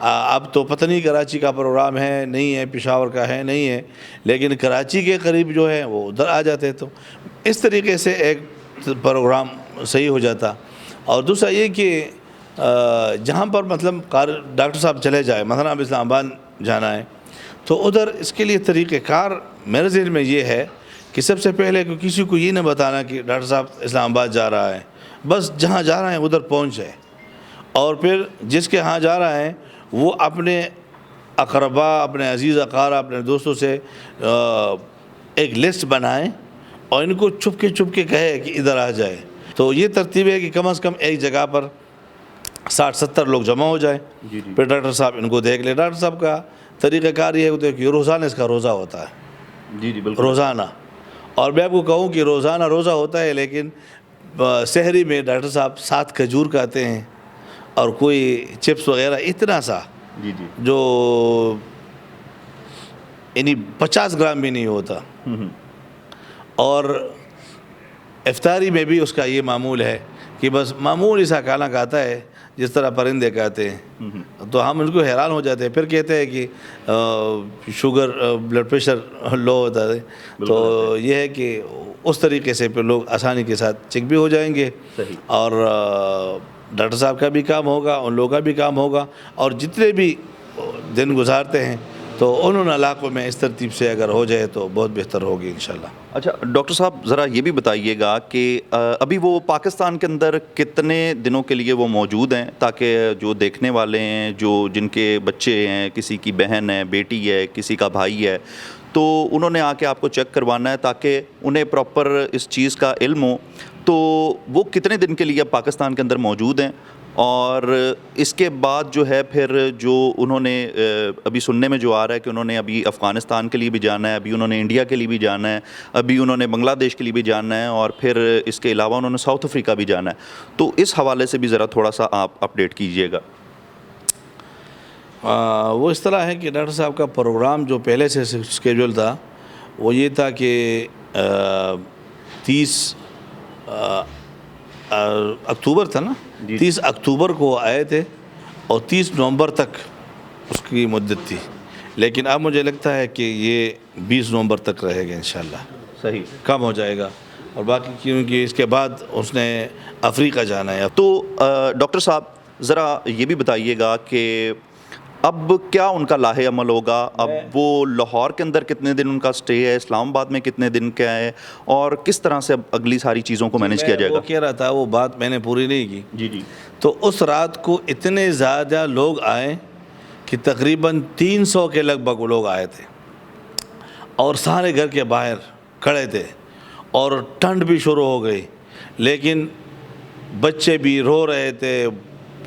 اب تو پتہ نہیں کراچی کا پروگرام ہے نہیں ہے، پشاور کا ہے نہیں ہے، لیکن کراچی کے قریب جو ہے وہ ادھر آ جاتے، تو اس طریقے سے ایک پروگرام صحیح ہو جاتا۔ اور دوسرا یہ کہ جہاں پر مطلب ڈاکٹر صاحب چلے جائیں، مثلا اب اسلام آباد جانا ہے تو ادھر اس کے لیے طریقہ کار میرے ذہن میں یہ ہے کہ سب سے پہلے کسی کو یہ نہ بتانا کہ ڈاکٹر صاحب اسلام آباد جا رہا ہے، بس جہاں جا رہا ہے ادھر پہنچ جائے، اور پھر جس کے ہاں جا رہا ہے وہ اپنے اقربا، اپنے عزیز اقارب، اپنے دوستوں سے ایک لسٹ بنائیں اور ان کو چھپ کے کہے کہ ادھر آ جائے۔ تو یہ ترتیب ہے کہ کم از کم ایک جگہ پر 60-70 لوگ جمع ہو جائیں، پھر ڈاکٹر صاحب ان کو دیکھ لیں۔ ڈاکٹر صاحب کا طریقہ کار یہ ہے کہ روزانہ اس کا روزہ ہوتا ہے، جی بالکل روزانہ۔ اور میں آپ کو کہوں کہ روزانہ روزہ ہوتا ہے، لیکن سحری میں ڈاکٹر صاحب 7 کھجور کھاتے ہیں اور کوئی چپس وغیرہ اتنا سا، جی جو یعنی 50 گرام بھی نہیں ہوتا۔ اور افطاری میں بھی اس کا یہ معمول ہے کہ بس معمولی سا کھانا کھاتا ہے جس طرح پرندے کھاتے ہیں، تو ہم ان کو حیران ہو جاتے ہیں، پھر کہتے ہیں کہ شوگر، بلڈ پریشر لو ہوتا ہے۔ تو یہ ہے کہ اس طریقے سے پھر لوگ آسانی کے ساتھ چیک بھی ہو جائیں گے، اور ڈاکٹر صاحب کا بھی کام ہوگا، ان لوگوں کا بھی کام ہوگا، اور جتنے بھی دن گزارتے ہیں تو ان علاقوں میں اس ترتیب سے اگر ہو جائے تو بہت بہتر ہوگی انشاءاللہ۔ اچھا ڈاکٹر صاحب ذرا یہ بھی بتائیے گا کہ ابھی وہ پاکستان کے اندر کتنے دنوں کے لیے وہ موجود ہیں، تاکہ جو دیکھنے والے ہیں، جن کے بچے ہیں، کسی کی بہن ہے، بیٹی ہے، کسی کا بھائی ہے، تو انہوں نے آ کے آپ کو چیک کروانا ہے تاکہ انہیں پراپر اس چیز کا علم ہو، تو وہ کتنے دن کے لیے پاکستان کے اندر موجود ہیں؟ اور اس کے بعد جو ہے پھر جو انہوں نے ابھی سننے میں جو آ رہا ہے کہ انہوں نے ابھی افغانستان کے لیے بھی جانا ہے، ابھی انہوں نے انڈیا کے لیے بھی جانا ہے، ابھی انہوں نے بنگلہ دیش کے لیے بھی جانا ہے، اور پھر اس کے علاوہ انہوں نے ساؤتھ افریقہ بھی جانا ہے، تو اس حوالے سے بھی ذرا تھوڑا سا آپ اپڈیٹ کیجئے گا۔ وہ اس طرح ہے کہ ڈاکٹر صاحب کا پروگرام جو پہلے سے اسکیجول تھا وہ یہ تھا کہ 30 اکتوبر تھا نا، 30 اکتوبر کو آئے تھے اور 30 نومبر تک اس کی مدت تھی، لیکن اب مجھے لگتا ہے کہ یہ 20 نومبر تک رہے گا انشاءاللہ، صحیح کم ہو جائے گا، اور باقی کیونکہ اس کے بعد اس نے افریقہ جانا ہے۔ تو ڈاکٹر صاحب ذرا یہ بھی بتائیے گا کہ اب کیا ان کا لاہے عمل ہوگا؟ اب وہ لاہور کے اندر کتنے دن ان کا سٹے ہے، اسلام آباد میں کتنے دن کا ہے، اور کس طرح سے اب اگلی ساری چیزوں کو مینیج کیا جائے گا؟ وہ کہہ رہا تھا، وہ بات میں نے پوری نہیں کی۔ جی تو اس رات کو اتنے زیادہ لوگ آئے کہ تقریباً 300 کے لگ بھگ لوگ آئے تھے، اور سارے گھر کے باہر کھڑے تھے، اور ٹھنڈ بھی شروع ہو گئی، لیکن بچے بھی رو رہے تھے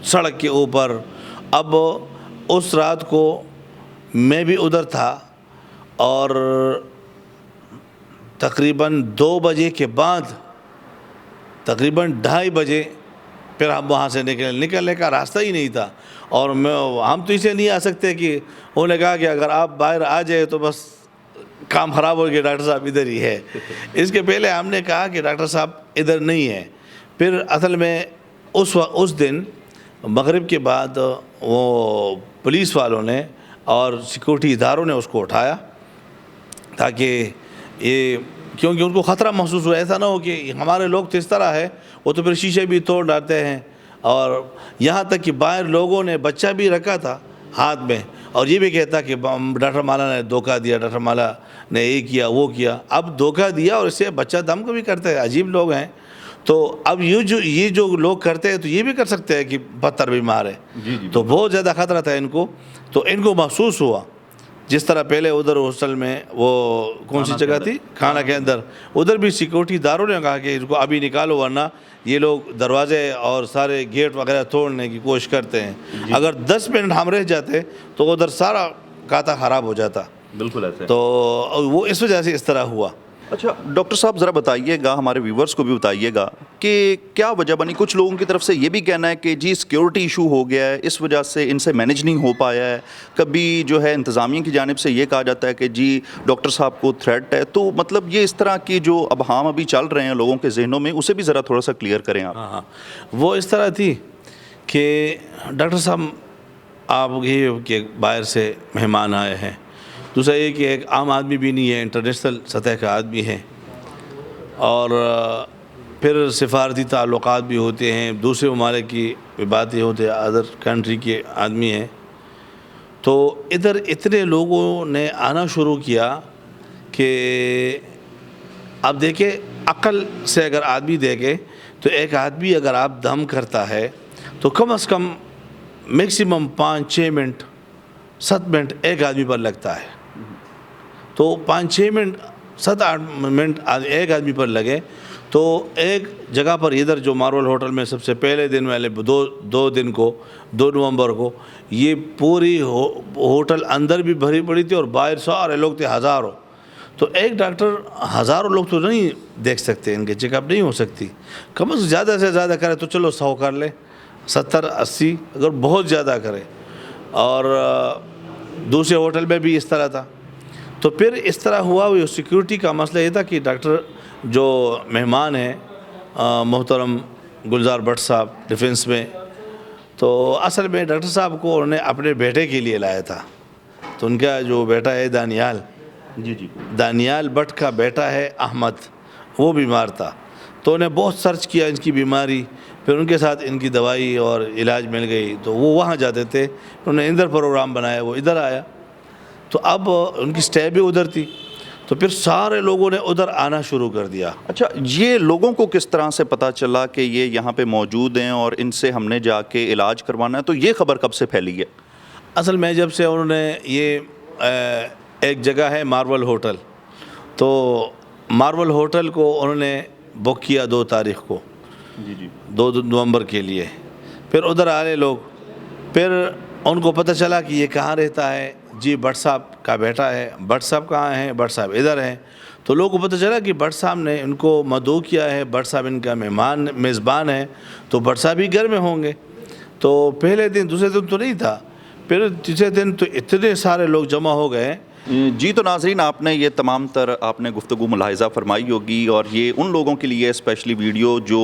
سڑک کے اوپر۔ اب اس رات کو میں بھی ادھر تھا، اور تقریباً 2 بجے کے بعد تقریباً 2:30 بجے پھر ہم وہاں سے نکلنے کا راستہ ہی نہیں تھا، اور ہم تو اسے نہیں آ سکتے کہ انہوں نے کہا کہ اگر آپ باہر آ جائے تو بس کام خراب ہو گیا، ڈاکٹر صاحب ادھر ہی ہے۔ اس کے پہلے ہم نے کہا کہ ڈاکٹر صاحب ادھر نہیں ہے۔ پھر اصل میں اس دن مغرب کے بعد وہ پولیس والوں نے اور سیکورٹی اداروں نے اس کو اٹھایا، تاکہ یہ کیونکہ ان کو خطرہ محسوس ہوا، ایسا نہ ہو کہ ہمارے لوگ تو اس طرح ہے، وہ تو پھر شیشے بھی توڑ ڈالتے ہیں، اور یہاں تک کہ باہر لوگوں نے بچہ بھی رکھا تھا ہاتھ میں، اور یہ بھی کہتا کہ ڈاکٹر مالا نے دھوکہ دیا، ڈاکٹر مالا نے یہ کیا وہ کیا۔ اب دھوکہ دیا اور اس سے بچہ دم کو بھی کرتا ہے، عجیب لوگ ہیں۔ تو اب یہ جو لوگ کرتے ہیں تو یہ بھی کر سکتے ہیں کہ بدتر بیمار ہے، تو بہت زیادہ خطرہ تھا ان کو، تو ان کو محسوس ہوا، جس طرح پہلے ادھر ہاسٹل میں وہ کون سی جگہ تھی، کھانا کے اندر، ادھر بھی سیکورٹی داروں نے کہا کہ اس کو ابھی نکالو، ورنہ یہ لوگ دروازے اور سارے گیٹ وغیرہ توڑنے کی کوشش کرتے ہیں، اگر 10 منٹ ہم رہ جاتے تو ادھر سارا کھاتا خراب ہو جاتا۔ بالکل ایسے تو وہ اس وجہ سے اس طرح ہوا۔ اچھا ڈاکٹر صاحب ذرا بتائیے گا، ہمارے ویورز کو بھی بتائیے گا کہ کیا وجہ بنی؟ کچھ لوگوں کی طرف سے یہ بھی کہنا ہے کہ جی سیکیورٹی ایشو ہو گیا ہے، اس وجہ سے ان سے مینیج نہیں ہو پایا ہے، کبھی جو ہے انتظامیہ کی جانب سے یہ کہا جاتا ہے کہ جی ڈاکٹر صاحب کو تھریٹ ہے، تو مطلب یہ اس طرح کی جو ابہام ابھی چل رہے ہیں لوگوں کے ذہنوں میں، اسے بھی ذرا تھوڑا سا کلیئر کریں آپ۔ ہاں وہ اس طرح تھی کہ ڈاکٹر صاحب آپ یہ کہ باہر سے مہمان آئے ہیں، دوسرا یہ کہ ایک عام آدمی بھی نہیں ہے، انٹرنیشنل سطح کا آدمی ہے، اور پھر سفارتی تعلقات بھی ہوتے ہیں، دوسرے ممالک کی باتیں ہوتے ہیں، ادر کنٹری کے آدمی ہیں. تو ادھر اتنے لوگوں نے آنا شروع کیا کہ اب دیکھیں عقل سے اگر آدمی دیکھے تو ایک آدمی اگر آپ دم کرتا ہے تو کم از کم میکسیمم 5-6 منٹ 7 منٹ ایک آدمی پر لگتا ہے. تو 5-6 منٹ 7-8 منٹ ایک آدمی پر لگے تو ایک جگہ پر ادھر جو مارول ہوٹل میں سب سے پہلے دن والے 2 نومبر کو یہ پوری ہوٹل اندر بھی بھری پڑی تھی اور باہر سارے لوگ تھے، ہزاروں. تو ایک ڈاکٹر ہزاروں لوگ تو نہیں دیکھ سکتے، ان کے چیک اپ نہیں ہو سکتی. کم از زیادہ سے زیادہ کرے تو چلو 100 کر لے، 70-80 اگر بہت زیادہ کرے. اور دوسرے ہوٹل میں بھی اس طرح تھا. تو پھر اس طرح ہوا. وہ سیکیورٹی کا مسئلہ یہ تھا کہ ڈاکٹر جو مہمان ہیں محترم گلزار بٹ صاحب ڈیفنس میں، تو اصل میں ڈاکٹر صاحب کو انہوں نے اپنے بیٹے کے لیے لایا تھا. تو ان کا جو بیٹا ہے دانیال بٹ کا بیٹا ہے احمد، وہ بیمار تھا. تو انہیں بہت سرچ کیا ان کی بیماری، پھر ان کے ساتھ ان کی دوائی اور علاج مل گئی. تو وہ وہاں جاتے تھے، انہوں نے ادھر پروگرام بنایا، وہ ادھر آیا. تو اب ان کی سٹے بھی ادھر تھی، تو پھر سارے لوگوں نے ادھر آنا شروع کر دیا. اچھا، یہ لوگوں کو کس طرح سے پتہ چلا کہ یہ یہاں پہ موجود ہیں اور ان سے ہم نے جا کے علاج کروانا ہے؟ تو یہ خبر کب سے پھیلی ہے؟ اصل میں جب سے انہوں نے یہ ایک جگہ ہے مارول ہوٹل، تو مارول ہوٹل کو انہوں نے بک کیا 2 تاریخ کو، 2 نومبر کے لیے. پھر ادھر آنے لوگ، پھر ان کو پتہ چلا کہ یہ کہاں رہتا ہے. جی بٹ صاحب کا بیٹا ہے. بٹ صاحب کہاں ہیں؟ بٹ صاحب ادھر ہیں. تو لوگوں کو پتہ چلا کہ بٹ صاحب نے ان کو مدعو کیا ہے، بٹ صاحب ان کا میزبان ہے، تو بٹ صاحب ہی گھر میں ہوں گے. تو پہلے دن، دوسرے دن تو نہیں تھا، پھر تیسرے دن تو اتنے سارے لوگ جمع ہو گئے. جی تو ناظرین، آپ نے یہ تمام تر آپ نے گفتگو ملاحظہ فرمائی ہوگی، اور یہ ان لوگوں کے لیے اسپیشلی ویڈیو جو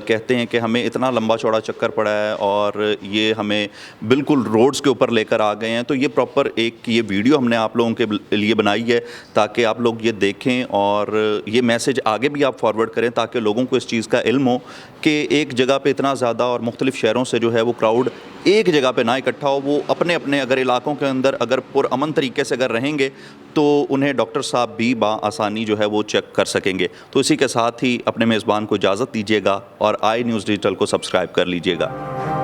کہتے ہیں کہ ہمیں اتنا لمبا چوڑا چکر پڑا ہے اور یہ ہمیں بالکل روڈز کے اوپر لے کر آ گئے ہیں. تو یہ پراپر ایک یہ ویڈیو ہم نے آپ لوگوں کے لیے بنائی ہے تاکہ آپ لوگ یہ دیکھیں اور یہ میسج آگے بھی آپ فارورڈ کریں تاکہ لوگوں کو اس چیز کا علم ہو کہ ایک جگہ پہ اتنا زیادہ اور مختلف شہروں سے جو ہے وہ کراؤڈ ایک جگہ پہ نہ اکٹھا ہو. وہ اپنے اپنے اگر علاقوں کے اندر اگر پرامن طریقے سے اگر رہیں گے تو انہیں ڈاکٹر صاحب بھی بآسانی جو ہے وہ چیک کر سکیں گے. تو اسی کے ساتھ ہی اپنے میزبان کو اجازت دیجیے گا اور آئی نیوز ڈیجیٹل کو سبسکرائب کر لیجیے گا.